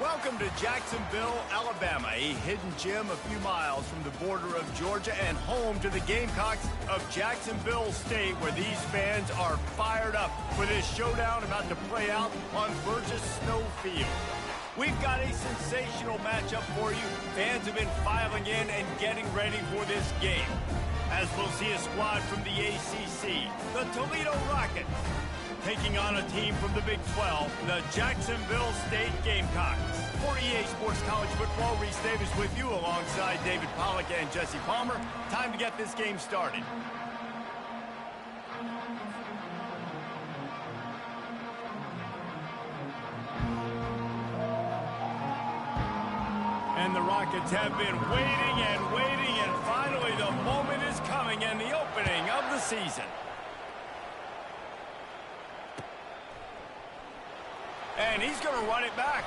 Welcome to Jacksonville, Alabama, a hidden gem a few miles from the border of Georgia and home to the Gamecocks of Jacksonville State, where these fans are fired up for this showdown about to play out on Burgess Snow Field. We've got a sensational matchup for you. Fans have been filing in and getting ready for this game, as we'll see a squad from the ACC, the Toledo Rockets, taking on a team from the Big 12, the Jacksonville State Gamecocks. For EA Sports College Football, Reese Davis with you alongside David Pollack and Jesse Palmer. Time to get this game started. And the Rockets have been waiting and waiting, and finally the moment is coming and the opening of the season. And he's going to run it back.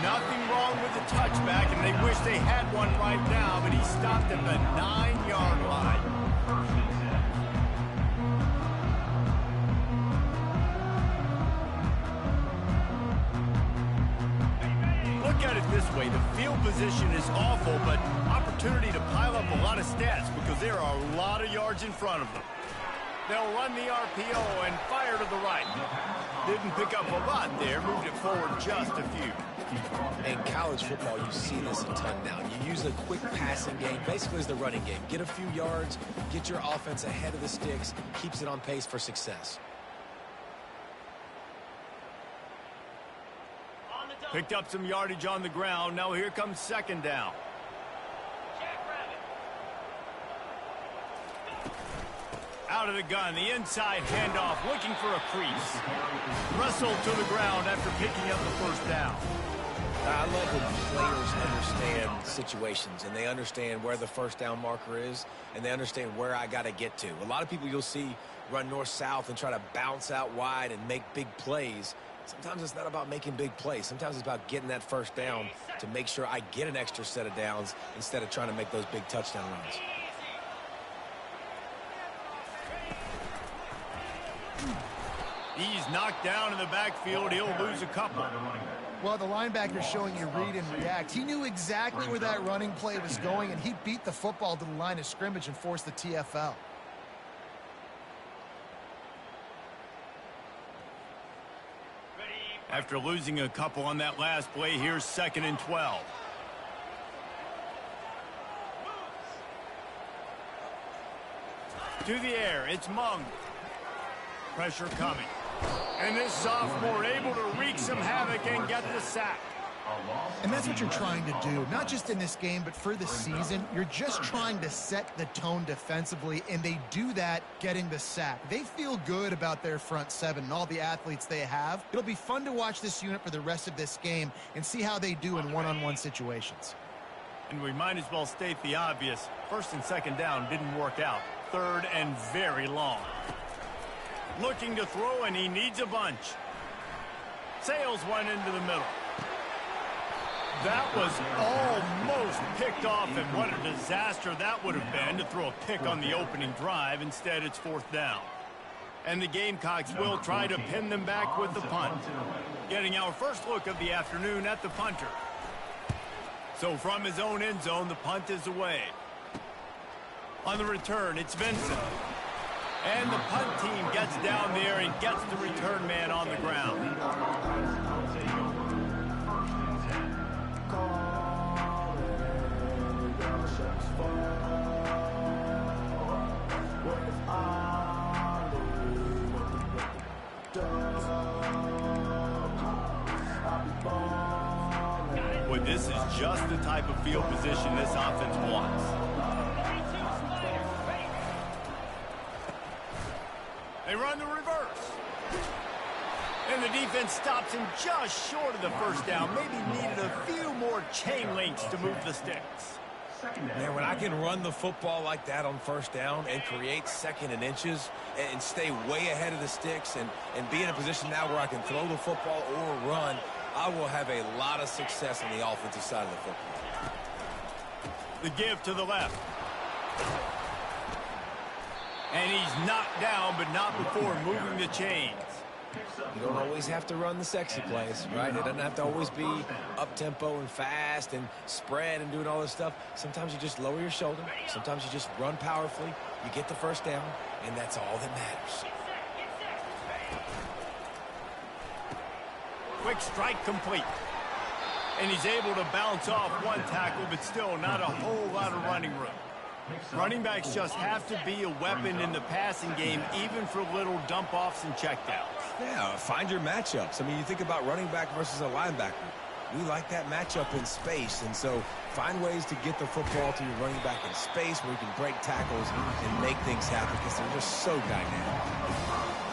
Nothing wrong with the touchback, and they wish they had one right now, but he stopped at the 9-yard line. Look at it this way. The field position is awful, but opportunity to pile up a lot of stats because there are a lot of yards in front of them. They'll run the RPO and fire to the right. Didn't pick up a lot there, moved it forward just a few. In college football, you see this a ton now. You use a quick passing game, basically as the running game. Get a few yards, get your offense ahead of the sticks, keeps it on pace for success. Picked up some yardage on the ground. Now here comes second down. Out of the gun, the inside handoff, looking for a crease. Wrestled to the ground after picking up the first down. I love when players understand situations, and they understand where the first down marker is, and they understand where I got to get to. A lot of people you'll see run north-south and try to bounce out wide and make big plays. Sometimes it's not about making big plays. Sometimes it's about getting that first down to make sure I get an extra set of downs instead of trying to make those big touchdown runs. He's knocked down in the backfield. He'll lose a couple. Well, the linebacker's showing you read and react. He knew exactly where that running play was going, and he beat the football to the line of scrimmage and forced the TFL. After losing a couple on that last play, here's 2nd and 12. To the air, it's Mung. Pressure coming. And this sophomore able to wreak some havoc and get the sack. And that's what you're trying to do, not just in this game, but for the season. You're just trying to set the tone defensively, and they do that getting the sack. They feel good about their front seven and all the athletes they have. It'll be fun to watch this unit for the rest of this game and see how they do in one-on-one situations. And we might as well state the obvious. 1st and 2nd down didn't work out. 3rd and very long. Looking to throw, and he needs a bunch. Sails one into the middle. That was almost picked off, and what a disaster that would have been to throw a pick on the opening drive. Instead, it's 4th down. And the Gamecocks will try to pin them back with the punt. Getting our first look of the afternoon at the punter. So from his own end zone, the punt is away. On the return, it's Vincent. And the punt team gets down there and gets the return man on the ground. Boy, this is just the type of field position this offense wants. They run the reverse. And the defense stops him just short of the first down. Maybe needed a few more chain links to move the sticks. Man, when I can run the football like that on first down and create second and inches and stay way ahead of the sticks and be in a position now where I can throw the football or run, I will have a lot of success on the offensive side of the football. The give to the left. And he's knocked down, but not before moving the chains. You don't always have to run the sexy plays, right? It doesn't have to always be up-tempo and fast and spread and doing all this stuff. Sometimes you just lower your shoulder. Sometimes you just run powerfully. You get the first down, and that's all that matters. Quick strike complete. And he's able to bounce off one tackle, but still not a whole lot of running room. Running backs just have to be a weapon in the passing game, even for little dump-offs and checkdowns. Yeah, find your matchups. I mean, you think about running back versus a linebacker. We like that matchup in space, and so find ways to get the football to your running back in space where you can break tackles and make things happen because they're just so dynamic.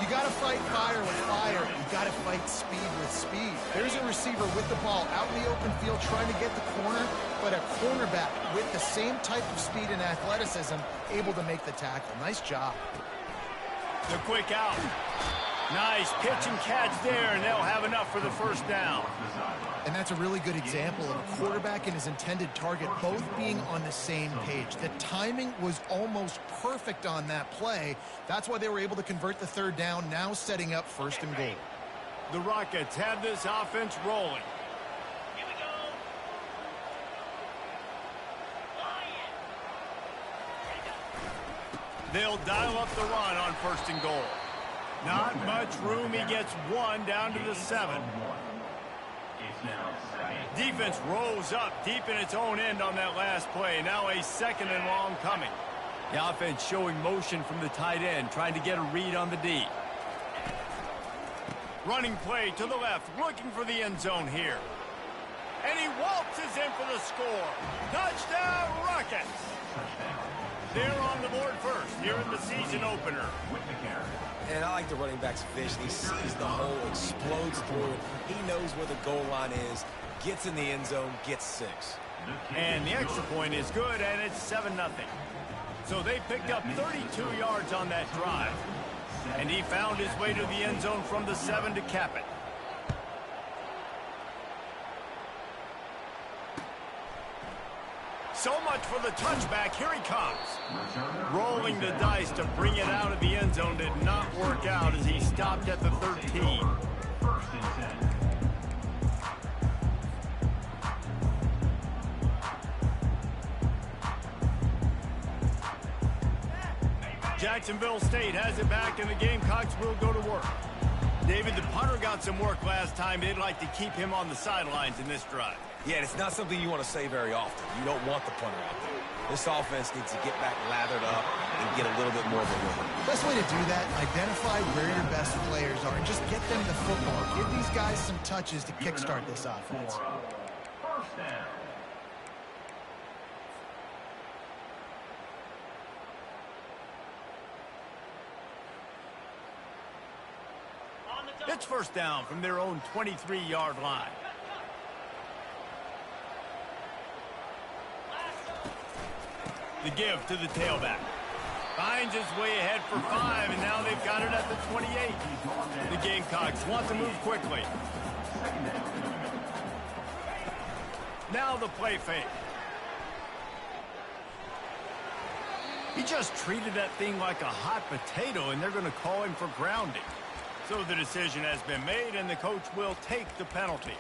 You got to fight fire with fire. You got to fight speed with speed. There's a receiver with the ball out in the open field trying to get the corner, but a cornerback with the same type of speed and athleticism able to make the tackle. Nice job. The quick out. Nice pitch and catch there, and they'll have enough for the first down. And that's a really good example of a quarterback and his intended target both being on the same page. The timing was almost perfect on that play. That's why they were able to convert the third down, now setting up first and goal. The Rockets have this offense rolling. Here we go. They'll dial up the run on first and goal. Not much room. He gets one down to the 7. Defense rolls up deep in its own end on that last play. Now a second and long coming. The offense showing motion from the tight end, trying to get a read on the D. Running play to the left, looking for the end zone here. And he waltzes in for the score. Touchdown, Rockets! They're on the board first here in the season opener. And I like the running back's vision. He sees the hole, explodes through it. He knows where the goal line is, gets in the end zone, gets 6. And the extra point is good, and it's 7-0. So they picked up 32 yards on that drive. And he found his way to the end zone from the 7 to cap it. So much for the touchback. Here he comes. Rolling the dice to bring it out of the end zone did not work out as he stopped at the 13. Jacksonville State has it back, and the Gamecocks will go to work. David, the punter got some work last time. They'd like to keep him on the sidelines in this drive. Yeah, and it's not something you want to say very often. You don't want the punter out there. This offense needs to get back lathered up and get a little bit more of a rhythm. Best way to do that, identify where your best players are and just get them the football. Give these guys some touches to kickstart this offense. It's first down from their own 23-yard line. The give to the tailback. Finds his way ahead for 5, and now they've got it at the 28. The Gamecocks want to move quickly. Now the play fake. He just treated that thing like a hot potato, and they're going to call him for grounding. So the decision has been made, and the coach will take the penalty.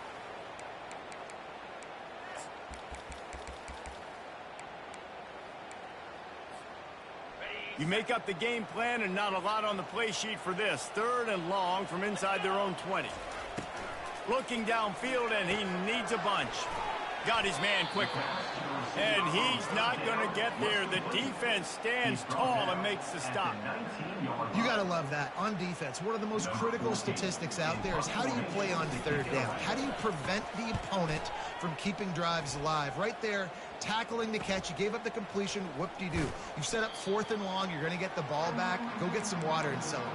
You make up the game plan, and not a lot on the play sheet for this. 3rd and long from inside their own 20. Looking downfield, and he needs a bunch. Got his man quickly. And he's not going to get there. The defense stands tall and makes the stop. You got to love that. On defense, one of the most critical statistics out there is how do you play on 3rd down? How do you prevent the opponent from keeping drives alive? Right there, tackling the catch. You gave up the completion. Whoop-de-doo. You've set up 4th and long. You're going to get the ball back. Go get some water and celebrate.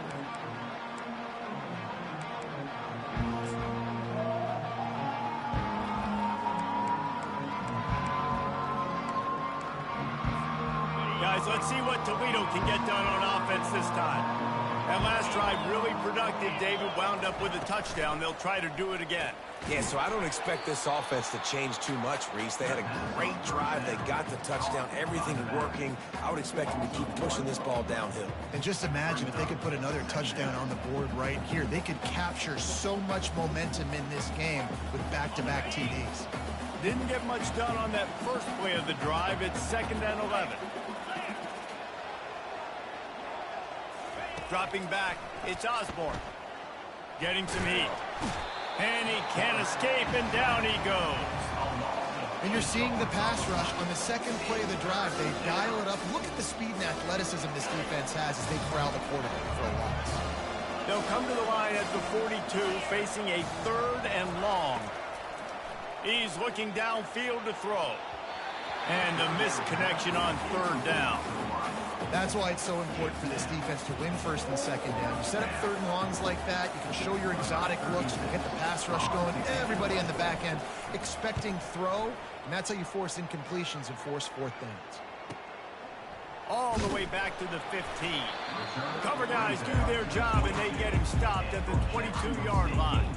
is. Let's see what Toledo can get done on offense this time. That last drive really productive. David wound up with a touchdown. They'll try to do it again. Yeah, so I don't expect this offense to change too much, Reese. They had a great drive. They got the touchdown. Everything working. I would expect them to keep pushing this ball downhill. And just imagine if they could put another touchdown on the board right here. They could capture so much momentum in this game with back-to-back TDs. Didn't get much done on that first play of the drive. It's 2nd and 11. Dropping back, it's Osborne. Getting some heat. And he can't escape, and down he goes. And you're seeing the pass rush on the second play of the drive. They dial it up. Look at the speed and athleticism this defense has as they corral the quarterback for a loss. They'll come to the line at the 42, facing a 3rd and long. He's looking downfield to throw. And a missed connection on 3rd down. That's why it's so important for this defense to win 1st and 2nd down. You set up 3rd and longs like that, you can show your exotic looks, you can get the pass rush going, everybody on the back end expecting throw, and that's how you force incompletions and force 4th downs. All the way back to the 15. Cover guys do their job, and they get him stopped at the 22-yard line.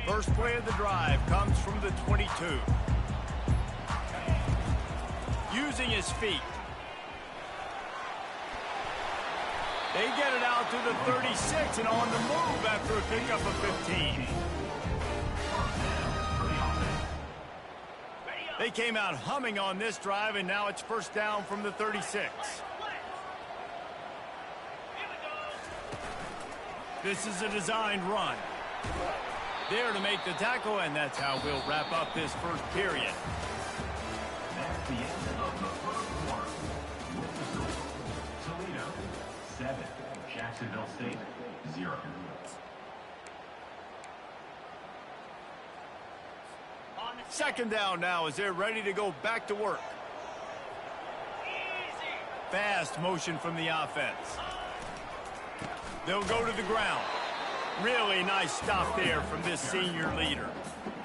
First play of the drive comes from the 22. Using his feet. They get it out to the 36 and on the move after a pickup of 15. They came out humming on this drive, and now it's 1st down from the 36. This is a designed run. There to make the tackle, and that's how we'll wrap up this first period. That's the end of the first quarter. Toledo, 7. Jacksonville State, 0. Second down now as they're ready to go back to work. Fast motion from the offense. They'll go to the ground. Really nice stop there from this senior leader.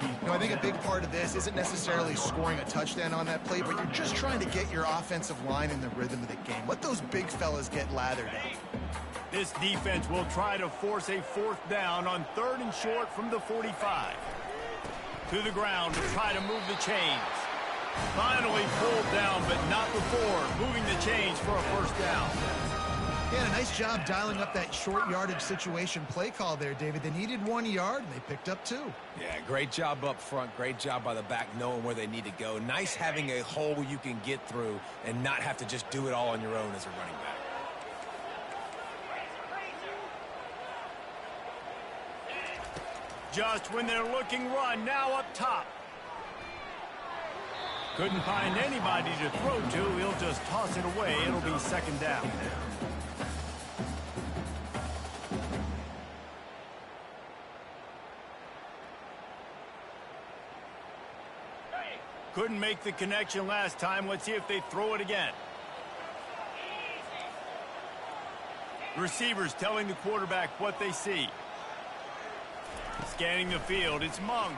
You know, I think a big part of this isn't necessarily scoring a touchdown on that play, but you're just trying to get your offensive line in the rhythm of the game. Let those big fellas get lathered up. This defense will try to force a 4th down on 3rd and short from the 45. To the ground to try to move the chains. Finally pulled down, but not before moving the chains for a 1st down. Yeah, a nice job dialing up that short yardage situation play call there, David. They needed 1 yard, and they picked up 2. Yeah, great job up front. Great job by the back knowing where they need to go. Nice having a hole you can get through and not have to just do it all on your own as a running back. Just when they're looking run, now up top. Couldn't find anybody to throw to. He'll just toss it away. It'll be 2nd down. Couldn't make the connection last time. Let's see if they throw it again. Receivers telling the quarterback what they see. Scanning the field, it's Mung.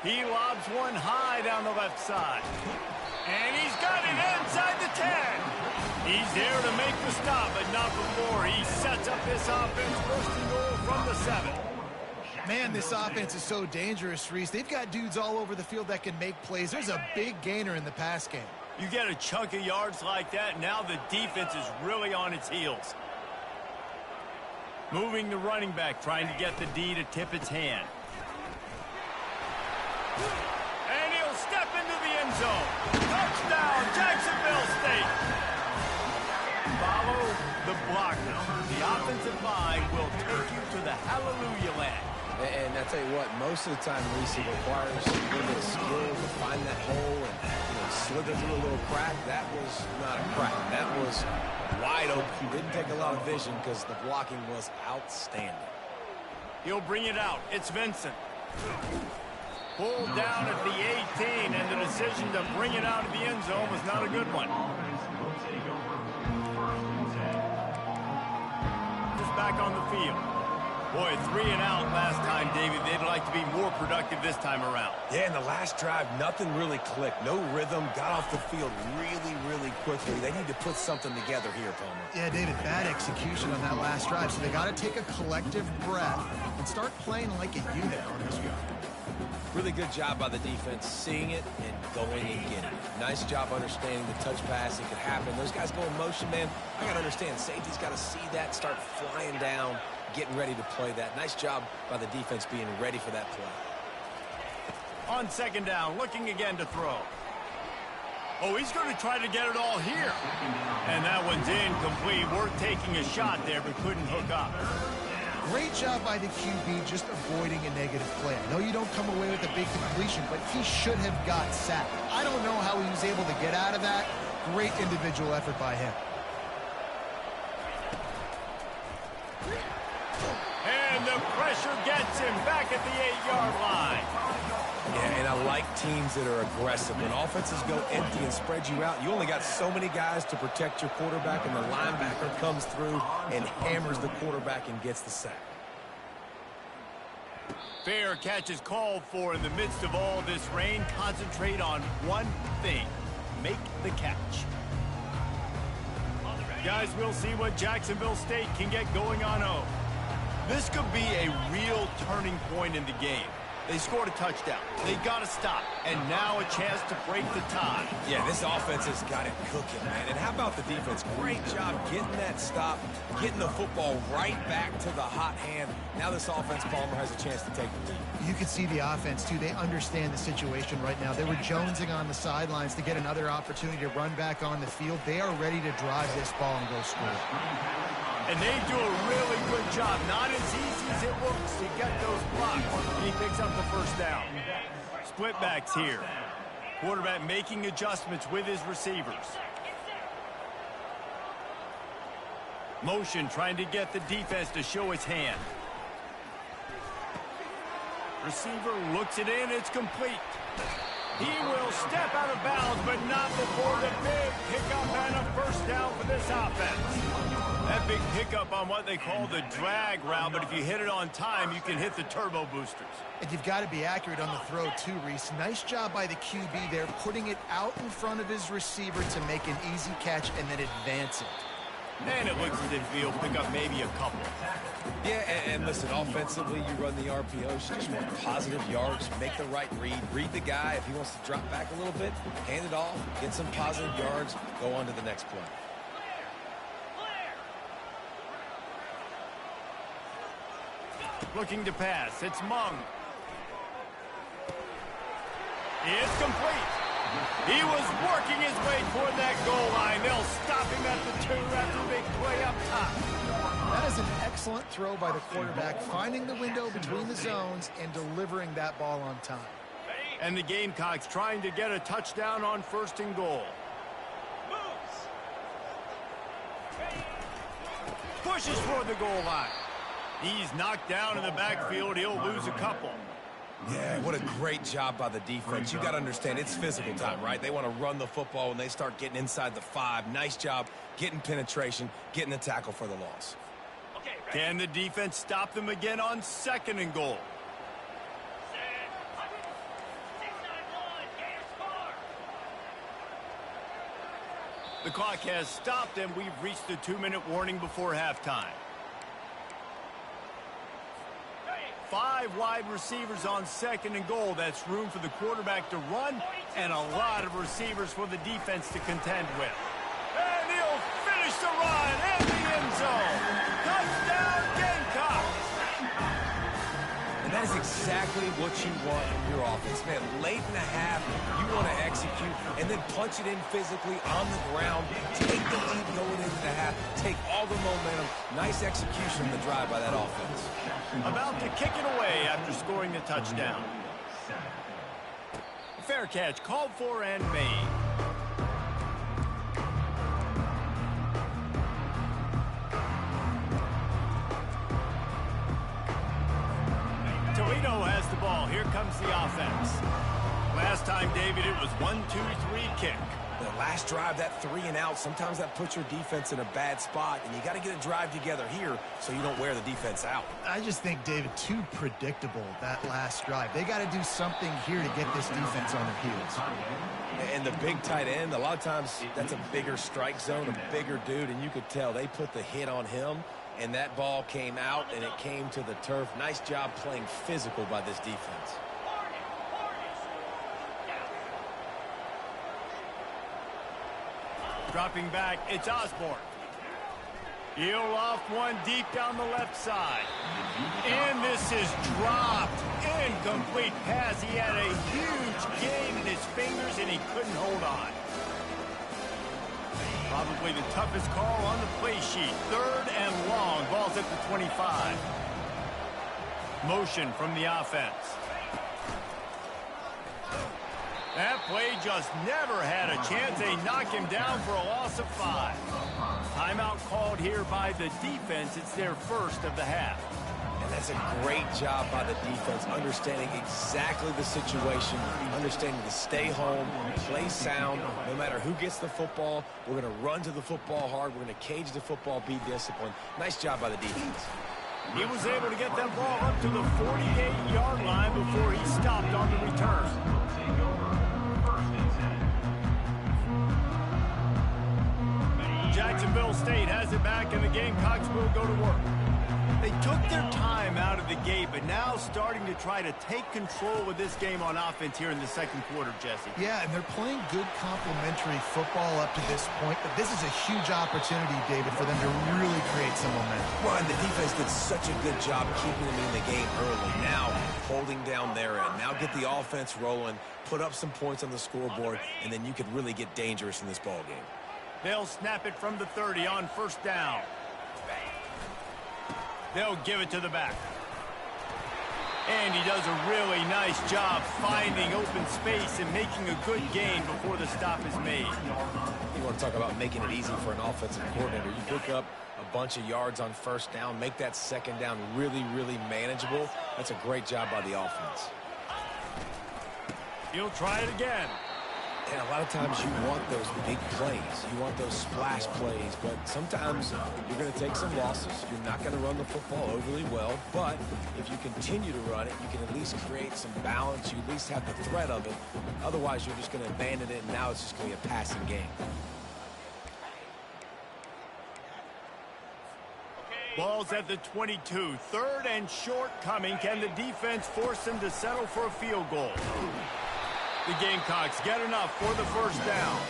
He lobs one high down the left side. And he's got it inside the 10. He's there to make the stop, but not before. He sets up this offense, 1st and goal from the 7. Man, this offense is so dangerous, Reese. They've got dudes all over the field that can make plays. There's a big gainer in the pass game. You get a chunk of yards like that, now the defense is really on its heels. Moving the running back, trying to get the D to tip its hand. And he'll step into the end zone. Touchdown, Jacksonville State. Follow the blocker. The offensive line will take you to the hallelujah land. And I tell you what, most of the time, Reese, it requires a little bit of skill to find that hole and slither through a little crack. That was not a crack. That was wide open. Didn't take a lot of vision because the blocking was outstanding. He'll bring it out. It's Vincent. Pulled down at the 18, and the decision to bring it out of the end zone was not a good one. Just back on the field. Boy, 3 and out last time, David. They'd like to be more productive this time around. Yeah, in the last drive, nothing really clicked. No rhythm. Got off the field really quickly. They need to put something together here, Palmer. Yeah, David, bad execution on that last drive, so they got to take a collective breath and start playing like a unit on this drive. Really good job by the defense, seeing it and going and getting it. Nice job understanding the touch pass. It could happen. Those guys go in motion, man. I got to understand, safety's got to see that, start flying down, getting ready to play that. Nice job by the defense being ready for that play. On second down, looking again to throw. Oh, he's going to try to get it all here. And that one's incomplete. Worth taking a shot there, but couldn't hook up. Great job by the QB just avoiding a negative play. I know you don't come away with a big completion, but he should have got sacked. I don't know how he was able to get out of that. Great individual effort by him. And the pressure gets him back at the 8-yard line. Yeah, and I like teams that are aggressive. When offenses go empty and spread you out, you only got so many guys to protect your quarterback, and the linebacker comes through and hammers the quarterback and gets the sack. Fair catch is called for in the midst of all this rain. Concentrate on one thing. Make the catch. Guys, we'll see what Jacksonville State can get going on 0. This could be a real turning point in the game. They scored a touchdown. They got to stop. And now a chance to break the tie. Yeah, this offense has got it cooking, man. And how about the defense? Great job getting that stop, getting the football right back to the hot hand. Now this offense, Palmer, has a chance to take the lead. You can see the offense, too. They understand the situation right now. They were jonesing on the sidelines to get another opportunity to run back on the field. They are ready to drive this ball and go score. And they do a really good job. Not as easy as it looks to get those blocks. And he picks up the first down. Split backs here. Quarterback making adjustments with his receivers. Motion trying to get the defense to show its hand. Receiver looks it in. It's complete. He will step out of bounds, but not before the big pickup and a first down for this offense. That big pickup on what they call the drag route, but if you hit it on time, you can hit the turbo boosters. And you've got to be accurate on the throw, too, Reese. Nice job by the QB there, putting it out in front of his receiver to make an easy catch and then advance it. And it looks as if he'll pick up maybe a couple. Yeah, and listen, offensively, you run the RPOs, you just want positive yards, make the right read the guy. If he wants to drop back a little bit, hand it off, get some positive yards, go on to the next play. Looking to pass. It's Mung. It's complete. He was working his way toward that goal line. They'll stop him at the 2 after a big play up top. That is an excellent throw by the quarterback, finding the window between the zones and delivering that ball on time. And the Gamecocks trying to get a touchdown on 1st and goal. Pushes for the goal line. He's knocked down in the backfield. He'll lose a couple. Yeah, what a great job by the defense. You got to understand, it's physical time, right? They want to run the football when they start getting inside the 5. Nice job getting penetration, getting the tackle for the loss. Can the defense stop them again on 2nd and goal? The clock has stopped, and we've reached the 2-minute warning before halftime. 5 wide receivers on 2nd and goal. That's room for the quarterback to run and a lot of receivers for the defense to contend with. And he'll finish the run in the end zone. Touchdown, Gamecocks! And that is exactly what you want in your offense, man. Late in the half, you want to execute and then punch it in physically on the ground. Take the lead going into the half. Take all the momentum. Nice execution on the drive by that offense. About to kick it away after scoring the touchdown. Fair catch called for and made. Toledo has the ball. ball. Here comes the offense. Last time, David, it was 1-2-3 kick. The last drive, that 3-and-out, sometimes that puts your defense in a bad spot, and you got to get a drive together here so you don't wear the defense out. I just think, David, too predictable, that last drive. They got to do something here to get this defense on their heels. And the big tight end, a lot of times that's a bigger strike zone, a bigger dude, and you could tell they put the hit on him, and that ball came out, and it came to the turf. Nice job playing physical by this defense. Dropping back, it's Osborne. He'll off one deep down the left side. And this is dropped. Incomplete pass. He had a huge gain in his fingers, and he couldn't hold on. Probably the toughest call on the play sheet. 3rd and long. Ball's at the 25. Motion from the offense. That play just never had a chance. They knock him down for a loss of 5. Timeout called here by the defense. It's their first of the half. And that's a great job by the defense, understanding exactly the situation, understanding to stay home, play sound. No matter who gets the football, we're going to run to the football hard. We're going to cage the football, be disciplined. Nice job by the defense. He was able to get that ball up to the 48-yard line before he stopped on the return. Jacksonville State has it back, and the Gamecocks will go to work. They took their time out of the gate, but now starting to try to take control of this game on offense here in the second quarter, Jesse. Yeah, and they're playing good complementary football up to this point, but this is a huge opportunity, David, for them to really create some momentum. Well, and the defense did such a good job keeping them in the game early. Now, holding down their end. Now get the offense rolling, put up some points on the scoreboard, and then you could really get dangerous in this ball game. They'll snap it from the 30 on 1st down. They'll give it to the back. And he does a really nice job finding open space and making a good gain before the stop is made. You want to talk about making it easy for an offensive coordinator. You pick up a bunch of yards on 1st down, make that 2nd down really, really manageable. That's a great job by the offense. He'll try it again. And a lot of times you want those big plays. You want those splash plays. But sometimes you're going to take some losses. You're not going to run the football overly well. But if you continue to run it, you can at least create some balance. You at least have the threat of it. Otherwise, you're just going to abandon it, and now it's just going to be a passing game. Ball's at the 22. 3rd and short coming. Can the defense force him to settle for a field goal? The Gamecocks get enough for the 1st down.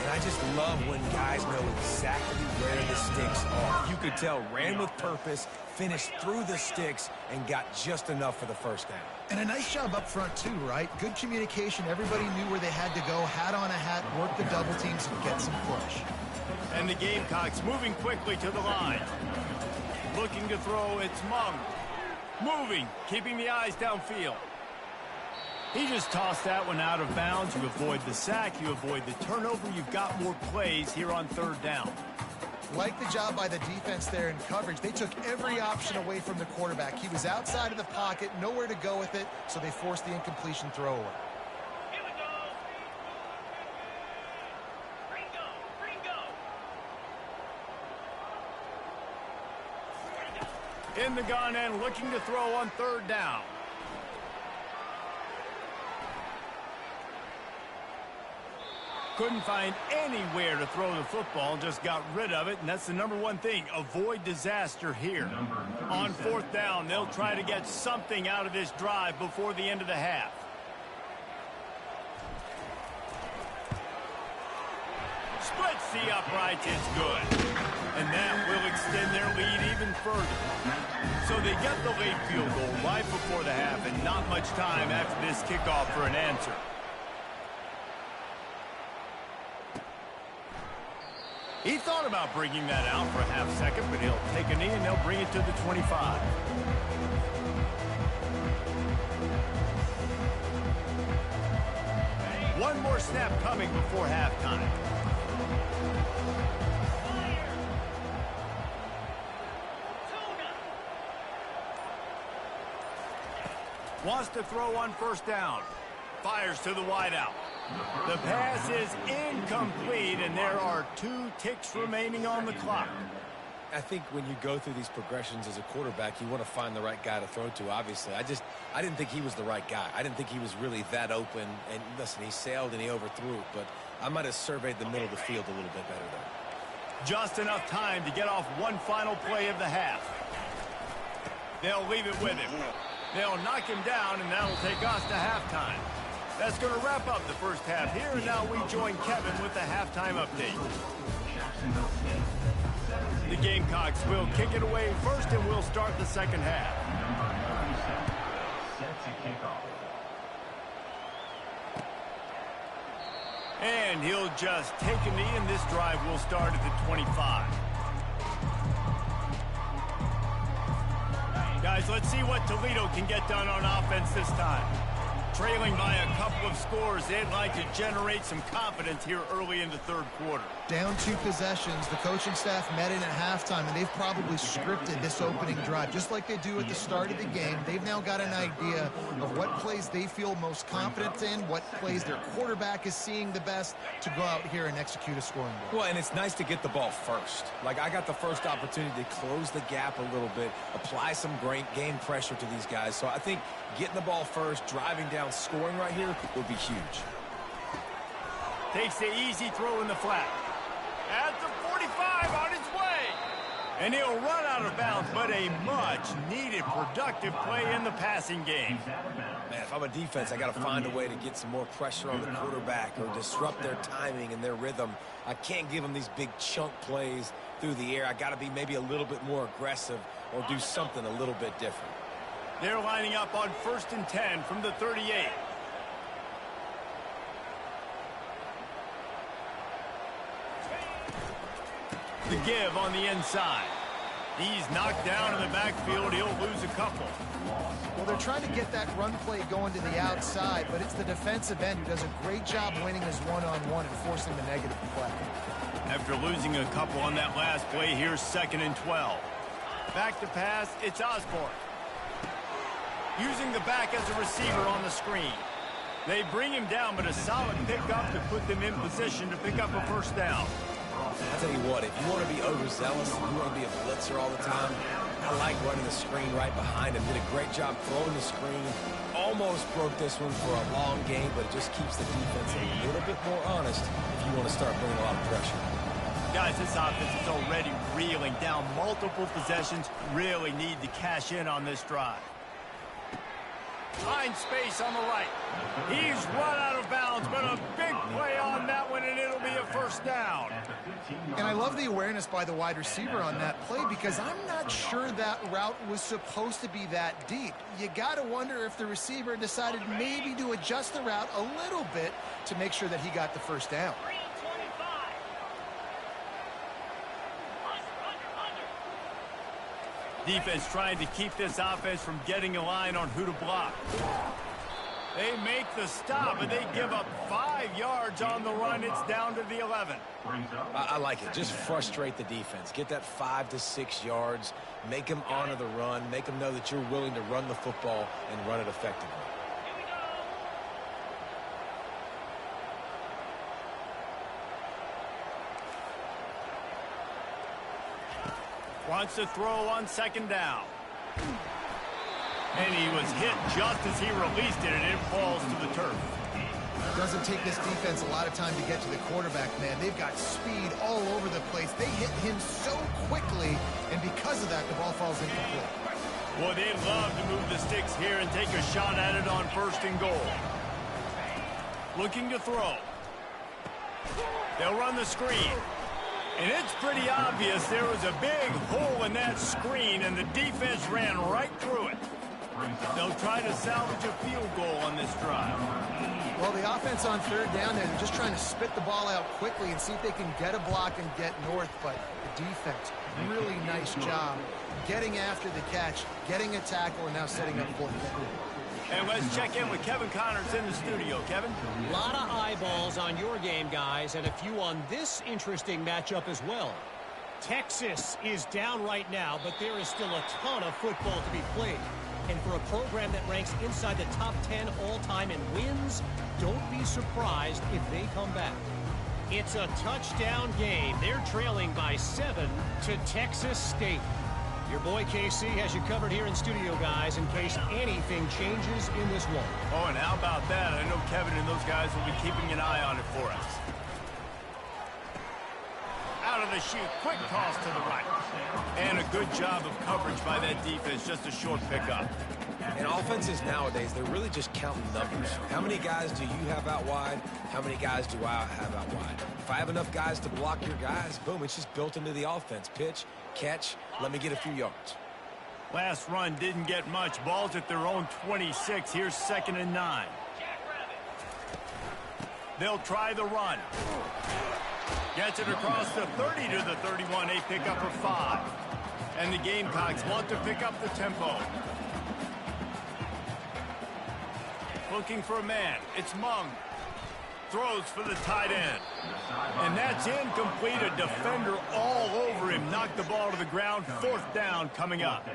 And I just love when guys know exactly where the sticks are. You could tell, ran with purpose, finished through the sticks, and got just enough for the 1st down. And a nice job up front, too, right? Good communication. Everybody knew where they had to go. Hat on a hat, work the double teams, and get some push. And the Gamecocks moving quickly to the line. Looking to throw, it's Mung. Moving, keeping the eyes downfield. He just tossed that one out of bounds. You avoid the sack, you avoid the turnover. You've got more plays here on 3rd down. Like the job by the defense there in coverage. They took every option away from the quarterback. He was outside of the pocket, nowhere to go with it, so they forced the incompletion throwaway. In the gun and looking to throw on 3rd down. Couldn't find anywhere to throw the football, just got rid of it, and that's the #1 thing. Avoid disaster here. On 4th down, they'll try to get something out of this drive before the end of the half. Splits the uprights, it's good. And that will extend their lead even further. So they get the late field goal right before the half, and not much time after this kickoff for an answer. He thought about bringing that out for a half second, but he'll take a knee and they'll bring it to the 25. One more snap coming before halftime. Wants to throw on first down. Fires to the wideout. The pass is incomplete, and there are 2 ticks remaining on the clock. I think when you go through these progressions as a quarterback, you want to find the right guy to throw to, obviously. I didn't think he was the right guy. I didn't think he was really that open. And listen, he sailed and he overthrew it, but I might have surveyed the middle of the field a little bit better there. Just enough time to get off one final play of the half. They'll leave it with him. They'll knock him down, and that'll take us to halftime. That's going to wrap up the first half here, and now we join Kevin with the halftime update. The Gamecocks will kick it away first, and we'll start the second half. Set to kick off. And he'll just take a knee, and this drive will start at the 25. Guys, let's see what Toledo can get done on offense this time. Trailing by a couple of scores, they'd like to generate some confidence here early in the third quarter. Down 2 possessions, the coaching staff met in at halftime, and they've probably scripted this opening drive. Just like they do at the start of the game, they've now got an idea of what plays they feel most confident in, what plays their quarterback is seeing the best to go out here and execute a scoring goal. Well, and it's nice to get the ball first. Like, I got the first opportunity to close the gap a little bit, apply some great game pressure to these guys. So I think getting the ball first, driving down, scoring right here would be huge. Takes the easy throw in the flat. At the 45 on his way. And he'll run out of bounds, but a much-needed productive play in the passing game. Man, if I'm a defense, I got to find a way to get some more pressure on the quarterback or disrupt their timing and their rhythm. I can't give them these big chunk plays through the air. I got to be maybe a little bit more aggressive or do something a little bit different. They're lining up on 1st and 10 from the 38. The give on the inside. He's knocked down in the backfield. He'll lose a couple. Well, they're trying to get that run play going to the outside, but it's the defensive end who does a great job winning his one-on-one and forcing the negative play. After losing a couple on that last play, here's 2nd and 12. Back to pass, it's Osborne. Using the back as a receiver on the screen. They bring him down, but a solid pickup to put them in position to pick up a first down. I'll tell you what, if you want to be overzealous and you want to be a blitzer all the time, I like running the screen right behind him. Did a great job throwing the screen. Almost broke this one for a long game, but it just keeps the defense a little bit more honest if you want to start bringing a lot of pressure. Guys, this offense is already reeling down multiple possessions. Really need to cash in on this drive. Finds space on the right. He's run out of bounds, but a big play on that one, and it'll be a first down. And I love the awareness by the wide receiver on that play because I'm not sure that route was supposed to be that deep. You got to wonder if the receiver decided maybe to adjust the route a little bit to make sure that he got the first down. Defense trying to keep this offense from getting a line on who to block. They make the stop, and they give up 5 yards on the run. It's down to the 11. I like it. Just frustrate the defense. Get that 5 to 6 yards. Make them honor the run. Make them know that you're willing to run the football and run it effectively. Wants to throw on 2nd down. And he was hit just as he released it, and it falls to the turf. Doesn't take this defense a lot of time to get to the quarterback, man. They've got speed all over the place. They hit him so quickly, and because of that, the ball falls incomplete. Boy, they'd love to move the sticks here and take a shot at it on 1st and goal. Looking to throw. They'll run the screen. And it's pretty obvious there was a big hole in that screen, and the defense ran right through it. They'll try to salvage a field goal on this drive. Well, the offense on 3rd down, they're just trying to spit the ball out quickly and see if they can get a block and get north. But the defense, really nice job getting after the catch, getting a tackle, and now setting up 4th down. And let's check in with Kevin Connors in the studio. Kevin? A lot of eyeballs on your game, guys, and a few on this interesting matchup as well. Texas is down right now, but there is still a ton of football to be played. And for a program that ranks inside the top 10 all-time in wins, don't be surprised if they come back. It's a touchdown game. They're trailing by 7 to Texas State. Your boy KC has you covered here in studio, guys, in case anything changes in this one. Oh, and how about that? I know Kevin and those guys will be keeping an eye on it for us. Out of the chute, quick toss to the right. And a good job of coverage by that defense, just a short pickup. And offenses nowadays, they're really just counting numbers. How many guys do you have out wide? How many guys do I have out wide? If I have enough guys to block your guys, boom, it's just built into the offense. Pitch, catch, let me get a few yards. Last run didn't get much. Ball's at their own 26. Here's 2nd and 9. They'll try the run. Gets it across the 30 to the 31. A pickup for 5. And the Gamecocks want to pick up the tempo. Looking for a man. It's Mung. Throws for the tight end. And that's incomplete. A defender all over him. Knocked the ball to the ground. 4th down coming up.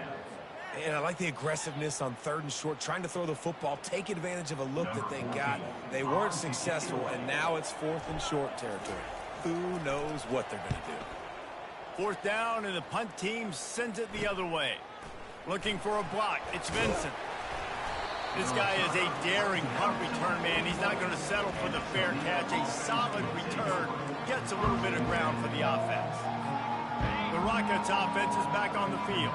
And I like the aggressiveness on 3rd and short, trying to throw the football, take advantage of a look that they got. They weren't successful, and now it's 4th and short territory. Who knows what they're going to do? 4th down, and the punt team sends it the other way. Looking for a block. It's Vincent. This guy is a daring punt return man. He's not going to settle for the fair catch. A solid return. Gets a little bit of ground for the offense. The Rockets offense is back on the field.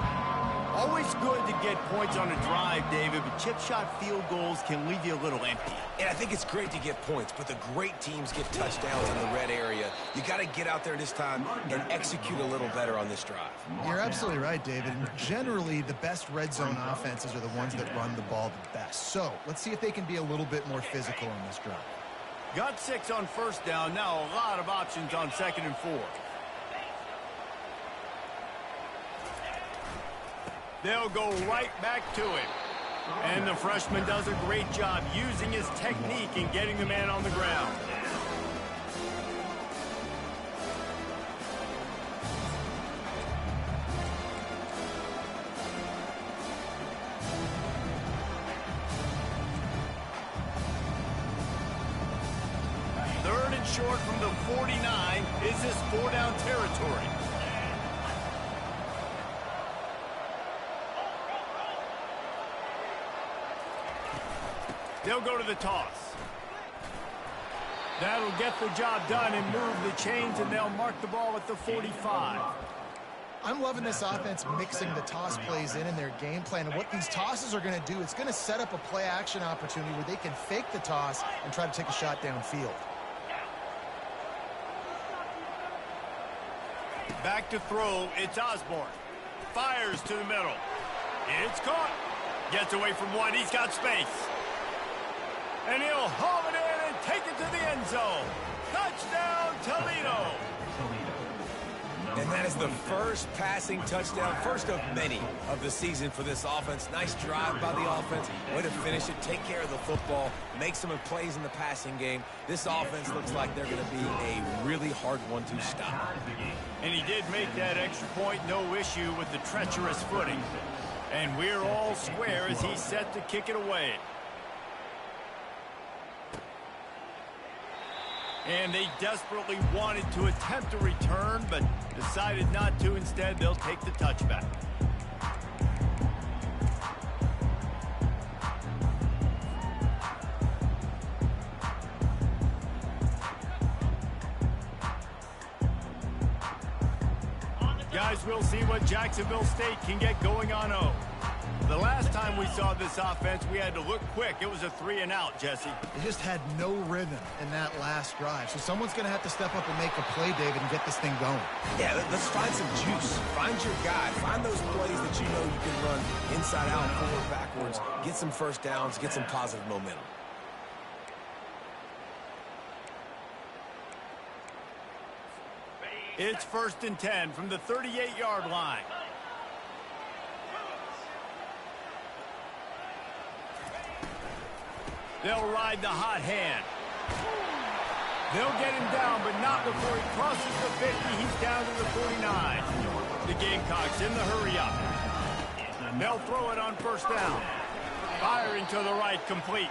Always good to get points on a drive, David, but chip shot field goals can leave you a little empty. And I think it's great to get points, but the great teams get touchdowns in the red area. You got to get out there this time and execute a little better on this drive. You're absolutely right, David. And generally, the best red zone offenses are the ones that run the ball the best. So let's see if they can be a little bit more physical on this drive. Got 6 on 1st down. Now a lot of options on 2nd and 4. They'll go right back to it. And the freshman does a great job using his technique and getting the man on the ground. Third and short from the 49. Is this 4-down territory? They'll go to the toss. That'll get the job done and move the chains, and they'll mark the ball at the 45. I'm loving this offense mixing the toss plays in their game plan. And what these tosses are going to do, it's going to set up a play-action opportunity where they can fake the toss and try to take a shot downfield. Back to throw. It's Osborne. Fires to the middle. It's caught. Gets away from one. He's got space. And he'll haul it in and take it to the end zone. Touchdown, Toledo. And that is the first passing touchdown, first of many of the season for this offense. Nice drive by the offense. Way to finish it, take care of the football, make some plays in the passing game. This offense looks like they're going to be a really hard one to stop. And he did make that extra point, no issue with the treacherous footing. And we're all square as he's set to kick it away. And they desperately wanted to attempt a return, but decided not to. Instead, they'll take the touchback. Guys, we'll see what Jacksonville State can get going on O. The last time we saw this offense, we had to look quick. It was a 3-and-out, Jesse. They just had no rhythm in that last drive. So someone's going to have to step up and make a play, David, and get this thing going. Yeah, let's find some juice. Find your guy. Find those plays that you know you can run inside out, forward, backwards. Get some first downs. Get some positive momentum. It's 1st and 10 from the 38-yard line. They'll ride the hot hand. They'll get him down, but not before he crosses the 50. He's down to the 49. The Gamecocks in the hurry up. They'll throw it on first down. Firing to the right, complete.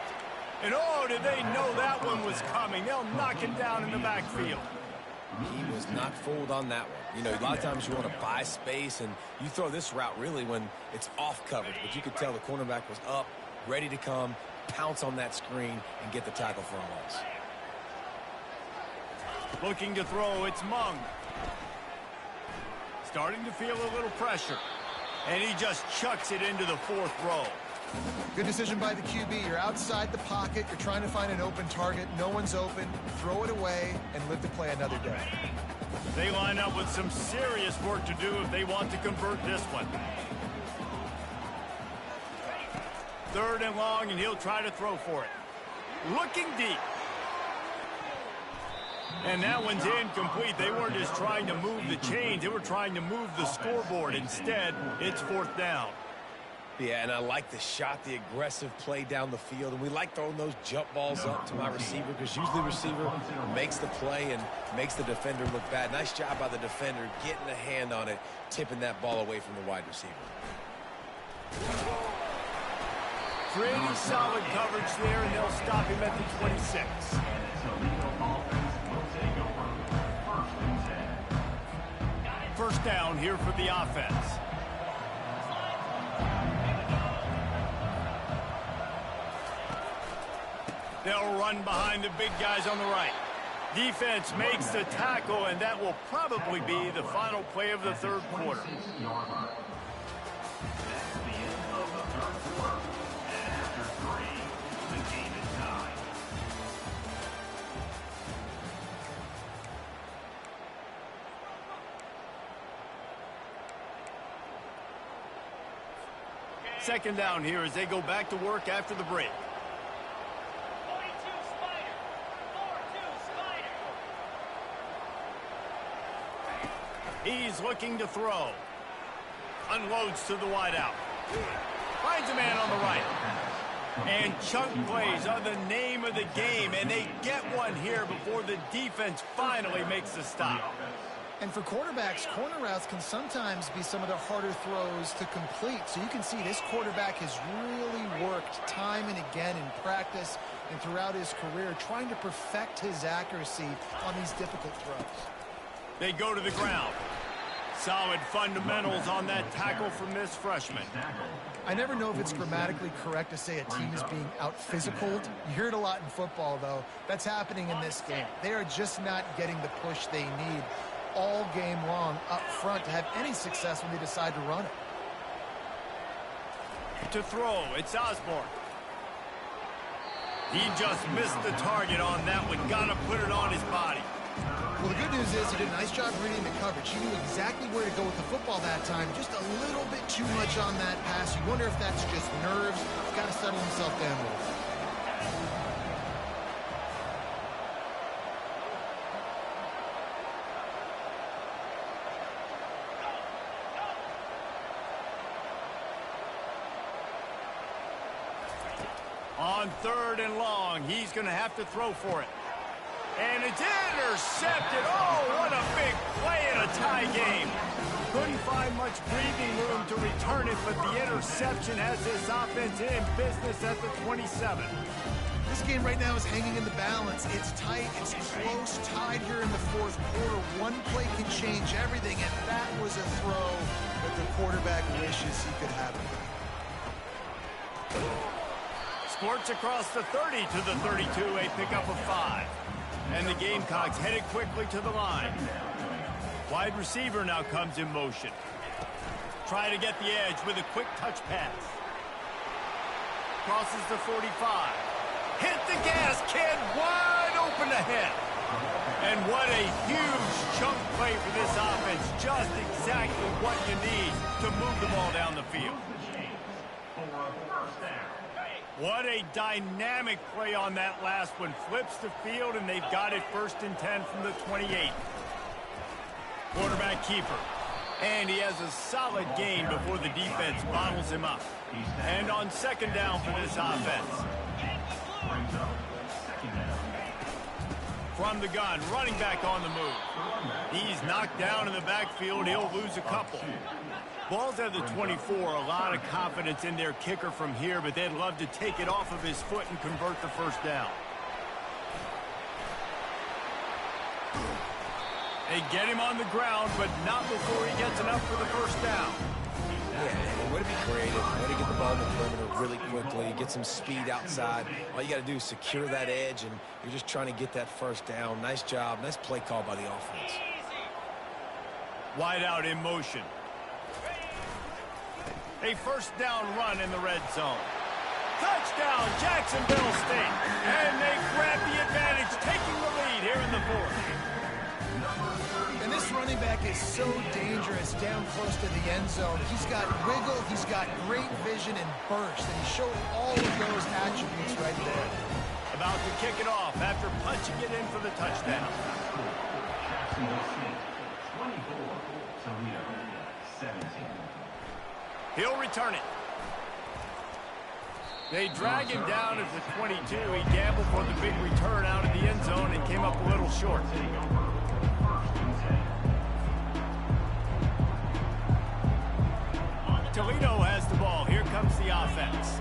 And oh, did they know that one was coming? They'll knock him down in the backfield. He was not fooled on that one. You know, a lot of times you want to buy space, and you throw this route really when it's off coverage. But you could tell the cornerback was up, ready to come, pounce on that screen, and get the tackle for a loss. Looking to throw, it's Mung. Starting to feel a little pressure. And he just chucks it into the fourth row. Good decision by the QB. You're outside the pocket. You're trying to find an open target. No one's open. Throw it away and live to play another day. They line up with some serious work to do if they want to convert this one. 3rd and long, and he'll try to throw for it. Looking deep. And that one's incomplete. They weren't just trying to move the chains. They were trying to move the scoreboard. Instead, it's 4th down. Yeah, and I like the shot, the aggressive play down the field. And we like throwing those jump balls up to my receiver because usually the receiver makes the play and makes the defender look bad. Nice job by the defender getting a hand on it, tipping that ball away from the wide receiver. Pretty solid coverage there, and they'll stop him at the 26. First down here for the offense. They'll run behind the big guys on the right. Defense makes the tackle, and that will probably be the final play of the 3rd quarter. Second down here as they go back to work after the break. He's looking to throw. Unloads to the wideout. Finds a man on the right. And chunk plays are the name of the game, and they get one here before the defense finally makes the stop. And for quarterbacks, corner routes can sometimes be some of the harder throws to complete. So you can see this quarterback has really worked time and again in practice and throughout his career trying to perfect his accuracy on these difficult throws. They go to the ground. Solid fundamentals on that tackle from this freshman. I never know if it's grammatically correct to say a team is being out-physicaled. You hear it a lot in football, though. That's happening in this game. They are just not getting the push they need all game long up front to have any success when they decide to run it. To throw, it's Osborne. He just missed the target on that one. Gotta put it on his body. Well, the good news is he did a nice job reading the coverage. He knew exactly where to go with the football that time. Just a little bit too much on that pass. You wonder if that's just nerves. He's got to settle himself down a little bit. On 3rd and long, he's going to have to throw for it. And it's intercepted. Oh, what a big play in a tie game. Couldn't find much breathing room to return it, but the interception has this offense in business at the 27. This game right now is hanging in the balance. It's tight, it's close, tied here in the 4th quarter. One play can change everything, and that was a throw that the quarterback wishes he could have. Squirts across the 30 to the 32, a pickup of 5. And the Gamecocks headed quickly to the line. Wide receiver now comes in motion. Try to get the edge with a quick touch pass. Crosses the 45. Hit the gas, kid. Wide open ahead. And what a huge chunk play for this offense. Just exactly what you need to move the ball down the field. What a dynamic play on that last one. Flips the field, and they've got it 1st and 10 from the 28. Quarterback keeper. And he has a solid gain before the defense bottles him up. And on 2nd down for this offense. From the gun, running back on the move. He's knocked down in the backfield. He'll lose a couple. Ball's at the 24. A lot of confidence in their kicker from here, but they'd love to take it off of his foot and convert the first down. They get him on the ground, but not before he gets enough for the first down. Yeah, way to be creative, way to get the ball in the perimeter really quickly, get some speed outside. All you got to do is secure that edge, and you're just trying to get that first down. Nice job, nice play call by the offense. Wide out in motion. A first down run in the red zone. Touchdown, Jacksonville State. And they grab the advantage, taking the lead here in the fourth. And this running back is so dangerous down close to the end zone. He's got wiggle, he's got great vision and burst, and he showed all of those attributes right there. About to kick it off after punching it in for the touchdown. Jacksonville State, 24, Toledo, 17. He'll return it. They drag him down at the 22. He gambled for the big return out of the end zone and came up a little short. Toledo has the ball. Here comes the offense.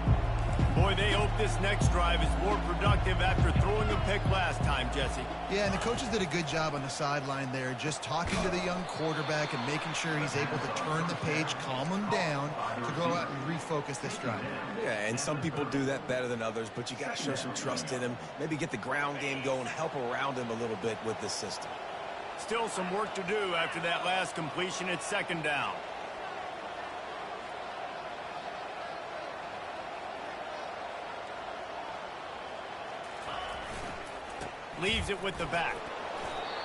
Boy, they hope this next drive is more productive after throwing a pick last time, Jesse. Yeah, and the coaches did a good job on the sideline there, just talking to the young quarterback and making sure he's able to turn the page, calm him down, to go out and refocus this drive. Yeah, and some people do that better than others, but you got to show some trust in him, maybe get the ground game going, help around him a little bit with this system. Still some work to do after that last completion at second down. Leaves it with the back.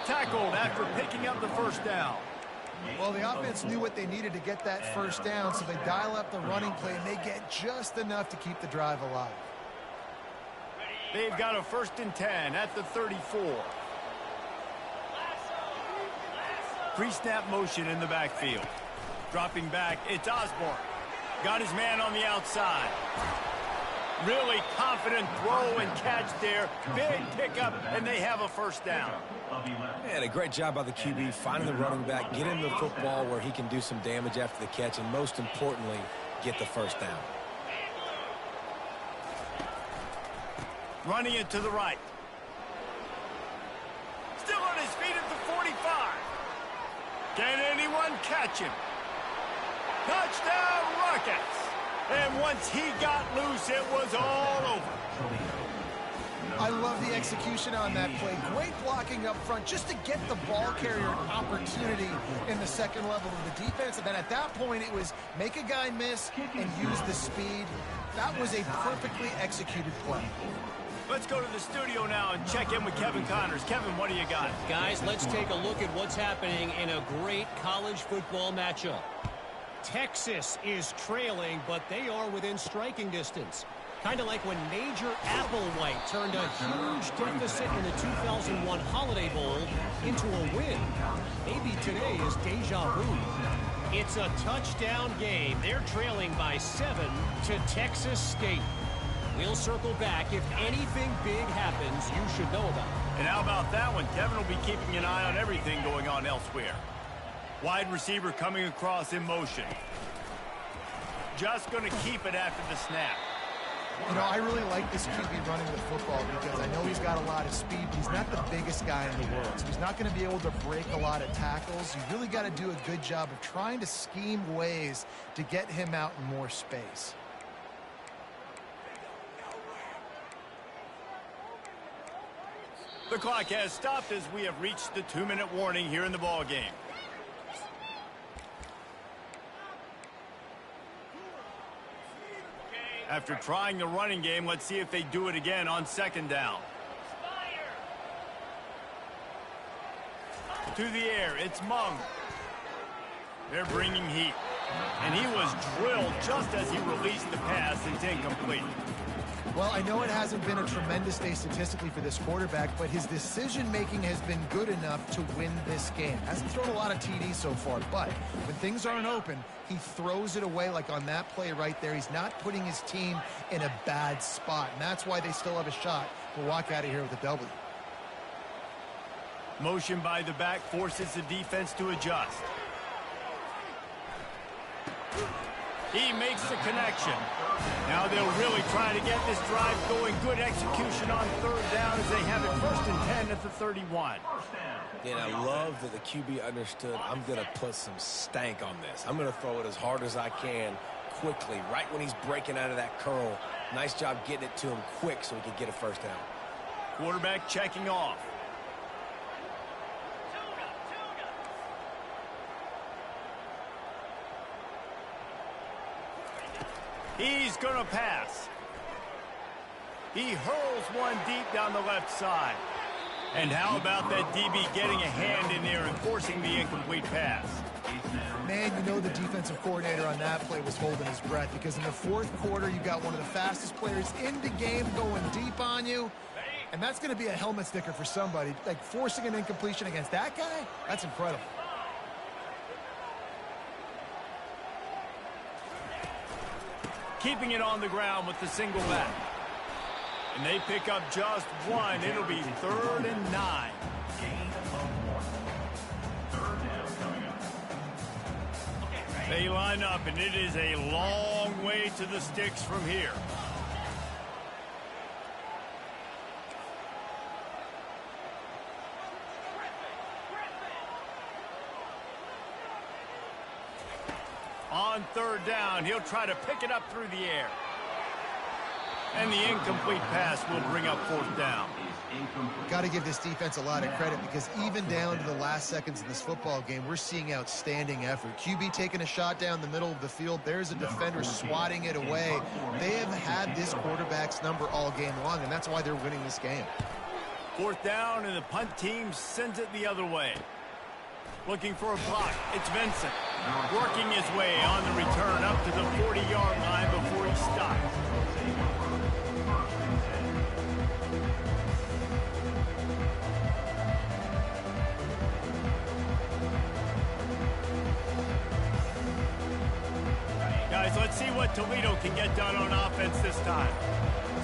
Tackled after picking up the first down. Well, the offense knew what they needed to get that first down, so they dial up the running play, and they get just enough to keep the drive alive. They've got a 1st and 10 at the 34. Pre-snap motion in the backfield. Dropping back, it's Osborne. Got his man on the outside. Really confident throw and catch there. Big pickup, and they have a first down. And a great job by the QB finding the running back, get him the football where he can do some damage after the catch, and most importantly, get the first down. Running it to the right. Still on his feet at the 45. Can anyone catch him? Touchdown, Rockets! And once he got loose, it was all over. I love the execution on that play. Great blocking up front just to get the ball carrier an opportunity in the second level of the defense. And then at that point, it was make a guy miss and use the speed. That was a perfectly executed play. Let's go to the studio now and check in with Kevin Connors. Kevin, what do you got? Guys, let's take a look at what's happening in a great college football matchup. Texas is trailing, but they are within striking distance. Kind of like when Major Applewhite turned a huge deficit in the 2001 Holiday Bowl into a win. Maybe today is deja vu. It's a touchdown game. They're trailing by 7 to Texas State. We'll circle back. If anything big happens, you should know about it. And how about that one? Kevin will be keeping an eye on everything going on elsewhere. Wide receiver coming across in motion. Just going to keep it after the snap. You know, I really like this QB running the football because I know he's got a lot of speed, but he's not the biggest guy in the world. So he's not going to be able to break a lot of tackles. You really got to do a good job of trying to scheme ways to get him out in more space. The clock has stopped as we have reached the 2-minute warning here in the ball game. After trying the running game, let's see if they do it again on second down. To the air, it's Mung. They're bringing heat. And he was drilled just as he released the pass. It's incomplete. Well, I know it hasn't been a tremendous day statistically for this quarterback, but his decision-making has been good enough to win this game. Hasn't thrown a lot of TDs so far, but when things aren't open, he throws it away like on that play right there. He's not putting his team in a bad spot, and that's why they still have a shot to walk out of here with a W. Motion by the back forces the defense to adjust. He makes the connection. Now they'll really try to get this drive going. Good execution on third down as they have it 1st and 10 at the 31. And I love that the QB understood, I'm going to put some stank on this. I'm going to throw it as hard as I can quickly, right when he's breaking out of that curl. Nice job getting it to him quick so he could get a first down. Quarterback checking off. He's going to pass. He hurls one deep down the left side. And how about that DB getting a hand in there and forcing the incomplete pass? Man, you know the defensive coordinator on that play was holding his breath, because in the 4th quarter, you got one of the fastest players in the game going deep on you. And that's going to be a helmet sticker for somebody. Like, forcing an incompletion against that guy, that's incredible. Keeping it on the ground with the single back. And they pick up just one. It'll be 3rd and 9. They line up, and it is a long way to the sticks from here. On 3rd down, he'll try to pick it up through the air. And the incomplete pass will bring up 4th down. Got to give this defense a lot of credit, because even down to the last seconds of this football game, we're seeing outstanding effort. QB taking a shot down the middle of the field. There's a defender swatting it away. They have had this quarterback's number all game long, and that's why they're winning this game. 4th down, and the punt team sends it the other way. Looking for a block. It's Vincent. Working his way on the return up to the 40-yard line before he stops. Guys, let's see what Toledo can get done on offense this time.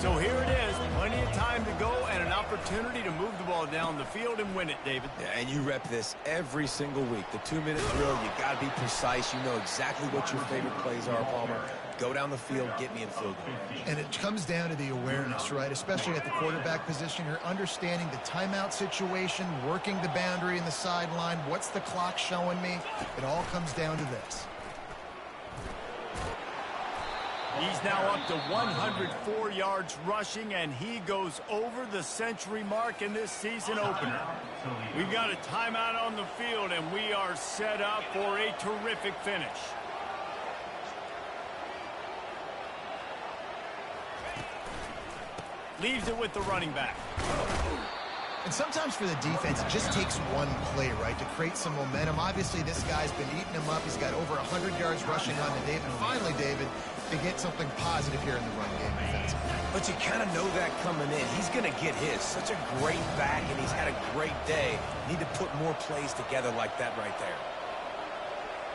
So here it is, plenty of time to go and an opportunity to move the ball down the field and win it, David. Yeah, and you rep this every single week. The 2-minute drill, you got to be precise. You know exactly what your favorite plays are, Palmer. Go down the field, get me in field goal. And it comes down to the awareness, right? Especially at the quarterback position. You're understanding the timeout situation, working the boundary in the sideline. What's the clock showing me? It all comes down to this. He's now up to 104 yards rushing, and he goes over the century mark in this season opener. We've got a timeout on the field, and we are set up for a terrific finish. Leaves it with the running back. And sometimes for the defense, it just takes one play, right, to create some momentum. Obviously, this guy's been eating him up. He's got over 100 yards rushing on the day. And finally, David, they get something positive here in the run game defensively. But you kind of know that coming in. He's going to get his. Such a great back, and he's had a great day. Need to put more plays together like that right there.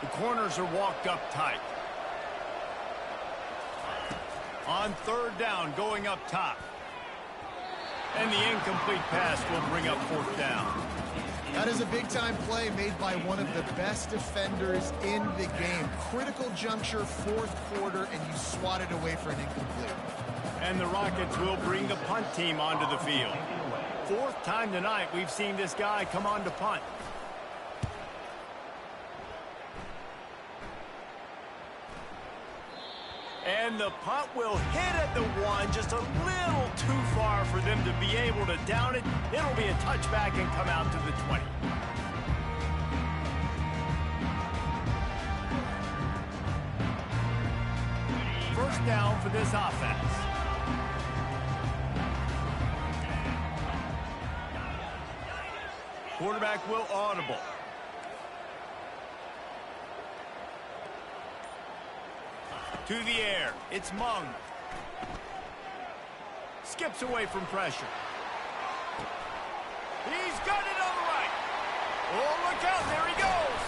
The corners are walked up tight. On 3rd down, going up top. And the incomplete pass will bring up 4th down. That is a big-time play made by one of the best defenders in the game. Critical juncture, 4th quarter, and you swat it away for an incomplete. And the Rockets will bring the punt team onto the field. 4th time tonight we've seen this guy come on to punt. And the punt will hit at the 1, just a little too far for them to be able to down it. It'll be a touchback and come out to the 20. First down for this offense. Quarterback will audible. To the air, it's Mung. Skips away from pressure. He's got it on the right. Oh, look out, there he goes.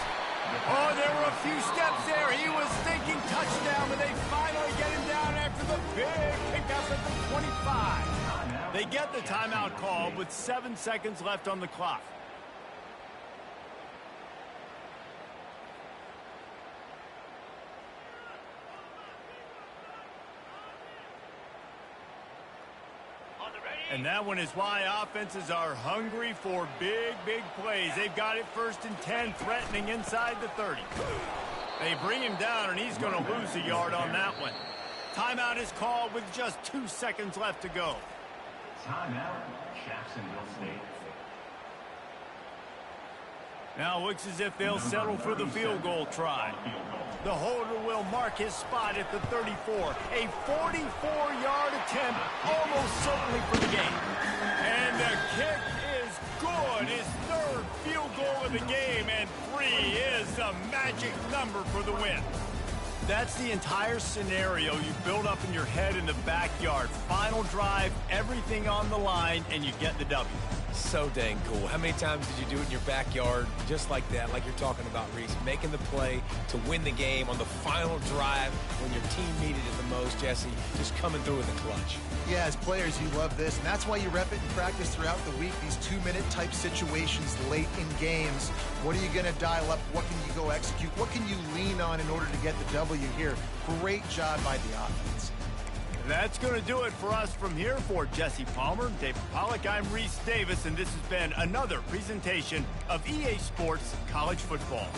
Oh, there were a few steps there. He was thinking touchdown, but they finally get him down after the big pickup at the 25. They get the timeout called with 7 seconds left on the clock. And that one is why offenses are hungry for big, big plays. They've got it 1st and 10, threatening inside the 30. They bring him down, and he's going to lose a yard on that one. Timeout is called with just 2 seconds left to go. Timeout, Jacksonville State. Now it looks as if they'll settle for the field goal try. The holder will mark his spot at the 34. A 44-yard attempt, almost certainly for the game. And the kick is good. His 3rd field goal of the game, and 3 is the magic number for the win. That's the entire scenario you build up in your head in the backyard. Final drive, everything on the line, and you get the W. So dang cool. How many times did you do it in your backyard just like that, like you're talking about, Reese? Making the play to win the game on the final drive when your team needed it the most, Jesse. Just coming through with a clutch. Yeah, as players, you love this, and that's why you rep it in practice throughout the week, these 2-minute type situations late in games. What are you going to dial up? What can you go execute? What can you lean on in order to get the W here? Great job by the offense. That's going to do it for us from here. For Jesse Palmer, David Pollack, I'm Reese Davis, and this has been another presentation of EA Sports College Football.